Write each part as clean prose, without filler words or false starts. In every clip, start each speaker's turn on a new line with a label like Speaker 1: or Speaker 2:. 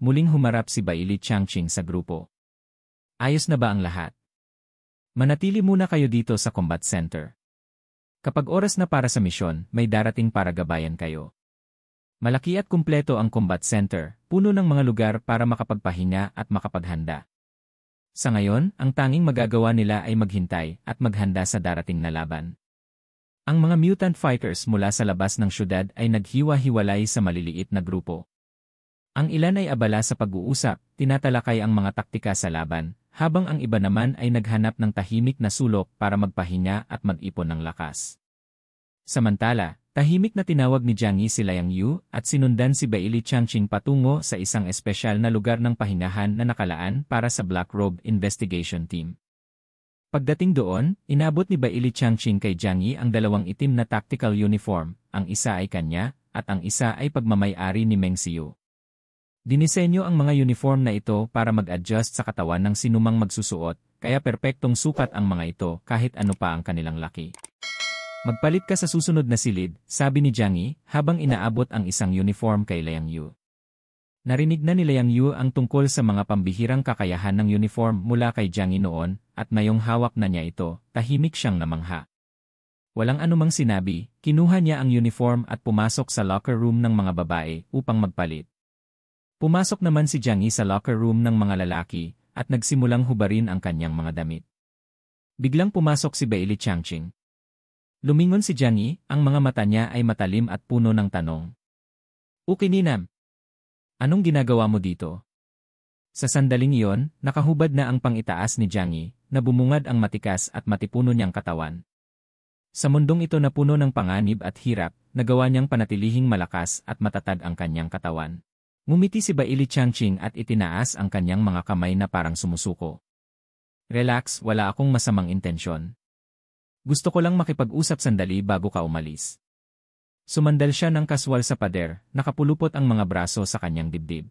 Speaker 1: muling humarap si Bailey Changqing sa grupo. Ayos na ba ang lahat? Manatili muna kayo dito sa combat center. Kapag oras na para sa misyon, may darating para gabayan kayo. Malaki at kumpleto ang combat center, puno ng mga lugar para makapagpahinga at makapaghanda. Sa ngayon, ang tanging magagawa nila ay maghintay at maghanda sa darating na laban. Ang mga mutant fighters mula sa labas ng syudad ay naghiwa-hiwalay sa maliliit na grupo. Ang ilan ay abala sa pag-uusap, tinatalakay ang mga taktika sa laban, habang ang iba naman ay naghanap ng tahimik na sulok para magpahinga at mag-ipon ng lakas. Samantala, tahimik na tinawag ni Jiang Yi si Liang Yu at sinundan si Bailey Changqing patungo sa isang espesyal na lugar ng pahingahan na nakalaan para sa Black Robe Investigation Team. Pagdating doon, inabot ni Bailey Changqing kay Jiang Yi ang dalawang itim na tactical uniform, ang isa ay kanya, at ang isa ay pagmamay-ari ni Meng Xiu. Dinisenyo ang mga uniform na ito para mag-adjust sa katawan ng sinumang magsusuot, kaya perpektong sukat ang mga ito kahit ano pa ang kanilang laki. Magpalit ka sa susunod na silid, sabi ni Jiang Yi, habang inaabot ang isang uniform kay Liang Yu. Narinig na ni Liang Yu ang tungkol sa mga pambihirang kakayahan ng uniform mula kay Jiang Yi noon, at ngayong hawak na niya ito, tahimik siyang namangha. Walang anumang sinabi, kinuha niya ang uniform at pumasok sa locker room ng mga babae upang magpalit. Pumasok naman si Jiang Yi sa locker room ng mga lalaki, at nagsimulang hubarin ang kanyang mga damit. Biglang pumasok si Bailey Changqing. Lumingon si Jiang Yi, ang mga mata niya ay matalim at puno ng tanong. Ukininam, anong ginagawa mo dito? Sa sandaling iyon, nakahubad na ang pangitaas ni Jiang Yi, na bumungad ang matikas at matipuno niyang katawan. Sa mundong ito na puno ng panganib at hirap, nagawa niyang panatilihing malakas at matatag ang kanyang katawan. Ngumiti si Bailey Changqing at itinaas ang kanyang mga kamay na parang sumusuko. Relax, wala akong masamang intensyon. Gusto ko lang makipag-usap sandali bago ka umalis. Sumandal siya ng kaswal sa pader, nakapulupot ang mga braso sa kanyang dibdib.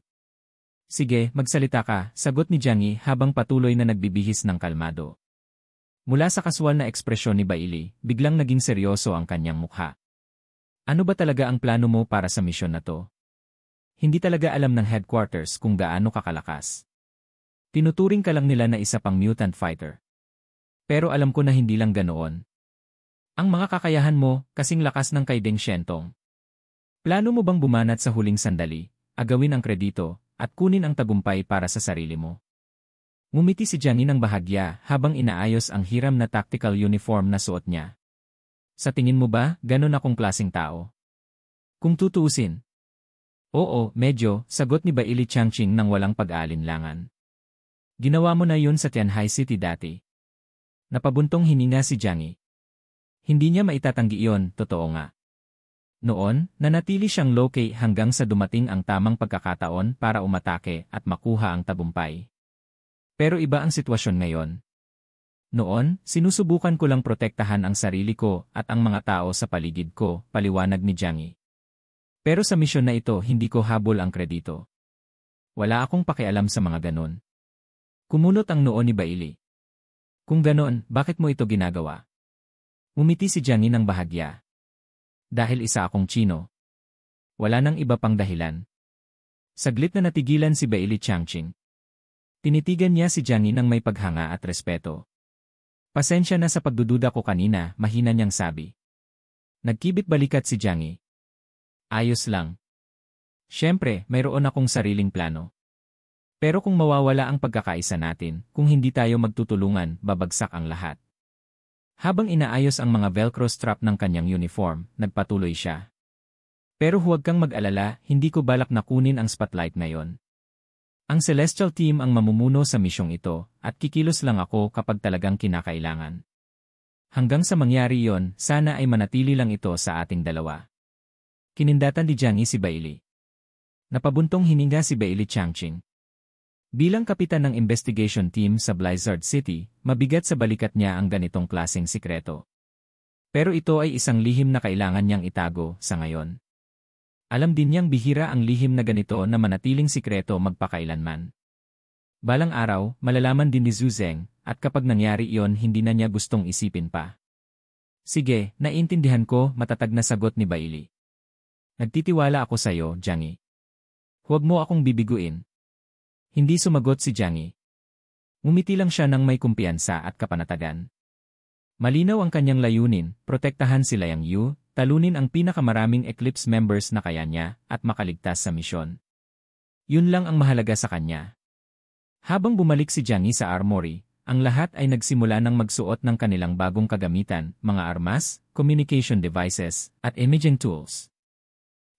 Speaker 1: Sige, magsalita ka, sagot ni Jiang Yi habang patuloy na nagbibihis ng kalmado. Mula sa kaswal na ekspresyon ni Bailey, biglang naging seryoso ang kanyang mukha. Ano ba talaga ang plano mo para sa misyon na to? Hindi talaga alam ng headquarters kung gaano kakalakas. Tinuturing ka lang nila na isa pang mutant fighter. Pero alam ko na hindi lang ganoon. Ang mga kakayahan mo, kasing lakas ng kay Deng Xiantong. Plano mo bang bumanat sa huling sandali, agawin ang kredito, at kunin ang tagumpay para sa sarili mo? Ngumiti si Jiang Yi ng bahagya habang inaayos ang hiram na tactical uniform na suot niya. Sa tingin mo ba, ganon akong klaseng tao? Kung tutuusin. Oo, medyo, sagot ni Bailey Changqing nang walang pag-aalinlangan. Ginawa mo na yun sa Tianhai City dati. Napabuntong hininga si Jiang Yi. Hindi niya maitatanggi iyon, totoo nga. Noon, nanatili siyang low-key hanggang sa dumating ang tamang pagkakataon para umatake at makuha ang tagumpay. Pero iba ang sitwasyon ngayon. Noon, sinusubukan ko lang protektahan ang sarili ko at ang mga tao sa paligid ko, paliwanag ni Jiang Yi. Pero sa misyon na ito hindi ko habol ang kredito. Wala akong pakialam sa mga ganon. Kumunot ang noo ni Bailey. Kung ganon, bakit mo ito ginagawa? Umiti si Jiang Yi ng bahagya. Dahil isa akong Chino. Wala nang iba pang dahilan. Saglit na natigilan si Bailey Changqing. Tinitigan niya si Jiang Yi ng may paghanga at respeto. Pasensya na sa pagdududa ko kanina, mahina niyang sabi. Nagkibit balikat si Jiang Yi. Ayos lang. Siyempre, mayroon akong sariling plano. Pero kung mawawala ang pagkakaisa natin, kung hindi tayo magtutulungan, babagsak ang lahat. Habang inaayos ang mga velcro strap ng kanyang uniform, nagpatuloy siya. Pero huwag kang mag-alala, hindi ko balak na kunin ang spotlight ngayon. Ang Celestial Team ang mamumuno sa misyong ito, at kikilos lang ako kapag talagang kinakailangan. Hanggang sa mangyari yon, sana ay manatili lang ito sa ating dalawa. Kinindatan ni Jiang Yi si Bailey. Napabuntong hininga si Bailey Changqing. Bilang kapitan ng investigation team sa Blizzard City, mabigat sa balikat niya ang ganitong klaseng sikreto. Pero ito ay isang lihim na kailangan niyang itago sa ngayon. Alam din niyang bihira ang lihim na ganito na manatiling sikreto magpakailanman. Balang araw, malalaman din ni Zhu Zeng, at kapag nangyari iyon hindi na niya gustong isipin pa. Sige, naiintindihan ko, matatag na sagot ni Bailey. Nagtitiwala ako sa iyo, Jiang Yi. Huwag mo akong bibiguin. Hindi sumagot si Jiang Yi. Ngumiti lang siya ng may kumpiyansa at kapanatagan. Malinaw ang kanyang layunin, protektahan si Liang Yu, talunin ang pinakamaraming Eclipse members na kaya niya, at makaligtas sa misyon. Yun lang ang mahalaga sa kanya. Habang bumalik si Jiang Yi sa armory, ang lahat ay nagsimula ng magsuot ng kanilang bagong kagamitan, mga armas, communication devices, at imaging tools.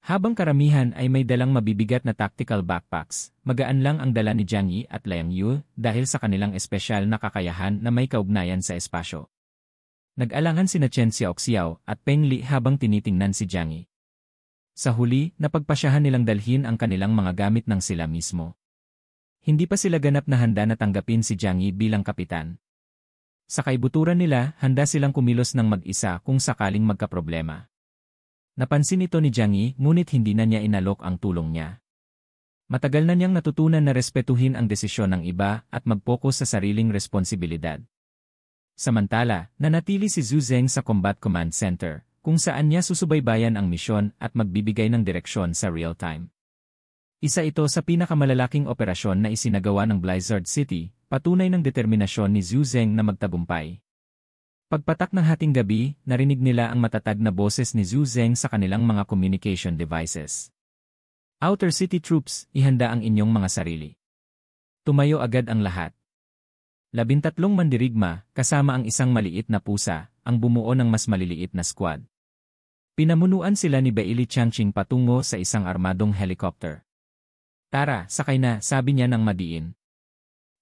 Speaker 1: Habang karamihan ay may dalang mabibigat na tactical backpacks, magaan lang ang dala ni Jiang Yi at Liang Yu dahil sa kanilang espesyal na kakayahan na may kaugnayan sa espasyo. Nag-alangan sina Chen Xiaoxiao at Peng Li habang tinitingnan si Jiang Yi. Sa huli, napagpasyahan nilang dalhin ang kanilang mga gamit ng sila mismo. Hindi pa sila ganap na handa na tanggapin si Jiang Yi bilang kapitan. Sa kaibuturan nila, handa silang kumilos ng mag-isa kung sakaling magkaproblema. Napansin ito ni Jiang Yi, ngunit hindi na niya inalok ang tulong niya. Matagal na niyang natutunan na respetuhin ang desisyon ng iba at mag-focus sa sariling responsibilidad. Samantala, nanatili si Zhu Zeng sa Combat Command Center, kung saan niya susubaybayan ang misyon at magbibigay ng direksyon sa real time. Isa ito sa pinakamalalaking operasyon na isinagawa ng Blizzard City, patunay ng determinasyon ni Zhu Zeng na magtagumpay. Pagpatak ng hating gabi, narinig nila ang matatag na boses ni Zhu Zeng sa kanilang mga communication devices. Outer City troops, ihanda ang inyong mga sarili. Tumayo agad ang lahat. 13 mandirigma, kasama ang isang maliit na pusa, ang bumuo ng mas maliliit na squad. Pinamunuan sila ni Bailey Changqing patungo sa isang armadong helicopter. Tara, sakay na, sabi niya ng madiin.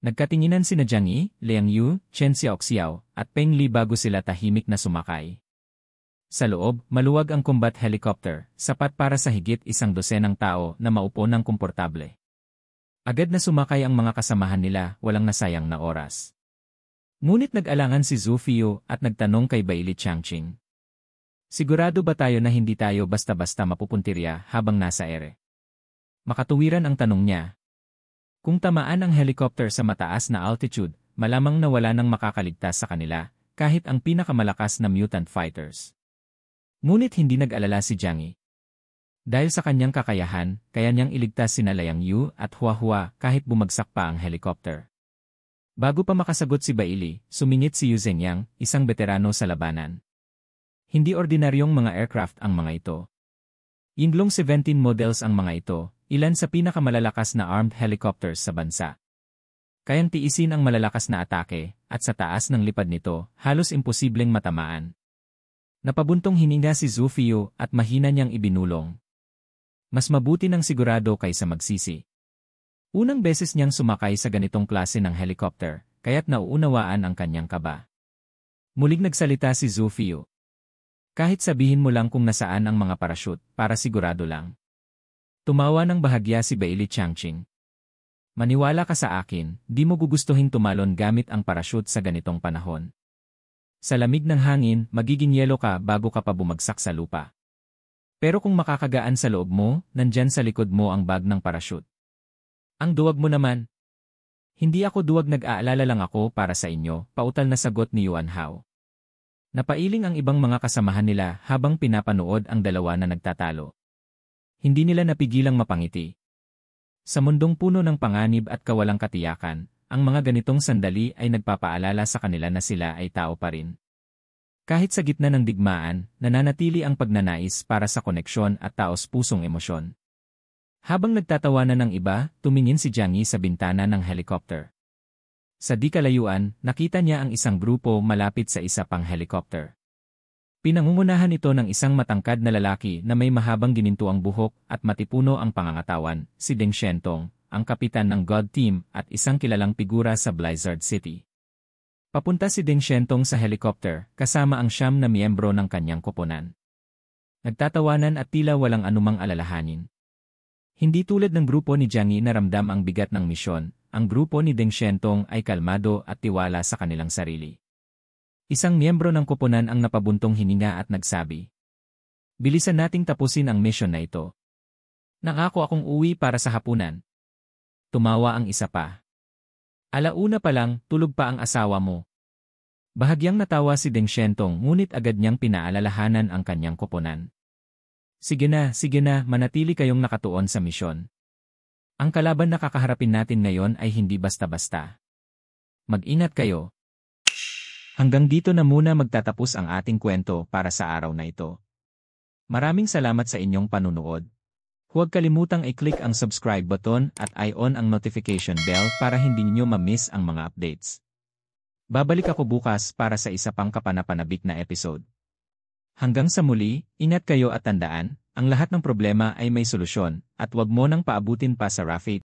Speaker 1: Nagkatinginan sina Jiang Yi, Liang Yu, Chen Xiaoxiao, at Peng Li bago sila tahimik na sumakay. Sa loob, maluwag ang combat helicopter, sapat para sa higit 100 tao na maupo ng komportable. Agad na sumakay ang mga kasamahan nila, walang nasayang na oras. Ngunit nag-alangan si Zhu Fiu at nagtanong kay Bailey Changqing. Sigurado ba tayo na hindi tayo basta-basta mapupuntirya habang nasa ere? Makatuwiran ang tanong niya. Kung tamaan ang helicopter sa mataas na altitude, malamang na wala nang makakaligtas sa kanila, kahit ang pinakamalakas na mutant fighters. Ngunit hindi nag-alala si Jiang Yi. Dahil sa kanyang kakayahan, kaya niyang iligtas sina Liang Yu at Hua Hua kahit bumagsak pa ang helicopter. Bago pa makasagot si Bailey, sumingit si Yu Zhengyang, isang veterano sa labanan. Hindi ordinaryong mga aircraft ang mga ito. Yinglong 17 models ang mga ito, ilan sa pinakamalalakas na armed helicopters sa bansa. Kayang tiisin ang malalakas na atake, at sa taas ng lipad nito, halos imposibleng matamaan. Napabuntong hininga si Zhu Fiu at mahina niyang ibinulong. Mas mabuti ng sigurado kaysa magsisi. Unang beses niyang sumakay sa ganitong klase ng helicopter, kaya't nauunawaan ang kanyang kaba. Muling nagsalita si Zhu Fiu. Kahit sabihin mo lang kung nasaan ang mga parachute, para sigurado lang. Tumawa ng bahagya si Bailey Changqing. Maniwala ka sa akin, di mo gugustuhin tumalon gamit ang parachute sa ganitong panahon. Sa lamig ng hangin, magiging yelo ka bago ka pa bumagsak sa lupa. Pero kung makakagaan sa loob mo, nandyan sa likod mo ang bag ng parachute. Ang duwag mo naman. Hindi ako duwag, nag-aalala lang ako para sa inyo, pautal na sagot ni Yuan Hao. Napailing ang ibang mga kasamahan nila habang pinapanood ang dalawa na nagtatalo. Hindi nila napigilang mapangiti. Sa mundong puno ng panganib at kawalang katiyakan, ang mga ganitong sandali ay nagpapaalala sa kanila na sila ay tao pa rin. Kahit sa gitna ng digmaan, nananatili ang pagnanais para sa koneksyon at taos-pusong emosyon. Habang nagtatawanan ng iba, tumingin si Jiang Yi sa bintana ng helicopter. Sa di kalayuan, nakita niya ang isang grupo malapit sa isa pang helicopter. Pinangungunahan ito ng isang matangkad na lalaki na may mahabang ginintuang buhok at matipuno ang pangangatawan, si Deng Shentong, ang kapitan ng God Team at isang kilalang figura sa Blizzard City. Papunta si Deng Shentong sa helicopter, kasama ang 9 na miyembro ng kanyang koponan. Nagtatawanan at tila walang anumang alalahanin. Hindi tulad ng grupo ni Jiang Yi na ramdam ang bigat ng misyon, ang grupo ni Deng Shentong ay kalmado at tiwala sa kanilang sarili. Isang miyembro ng koponan ang napabuntong hininga at nagsabi, "Bilisan nating tapusin ang mission na ito. Nangako akong uwi para sa hapunan." Tumawa ang isa pa. "Alauna pa lang, tulog pa ang asawa mo." Bahagyang natawa si Deng Shentong ngunit agad niyang pinaalalahanan ang kanyang koponan. Sige na, manatili kayong nakatuon sa misyon. Ang kalaban na kakaharapin natin ngayon ay hindi basta-basta. Mag-ingat kayo. Hanggang dito na muna magtatapos ang ating kwento para sa araw na ito. Maraming salamat sa inyong panunood. Huwag kalimutang i-click ang subscribe button at i-on ang notification bell para hindi niyo ma-miss ang mga updates. Babalik ako bukas para sa isa pang kapanapanabik na episode. Hanggang sa muli, ingat kayo at tandaan, ang lahat ng problema ay may solusyon, at wag mo nang paabutin pa sa Rafi.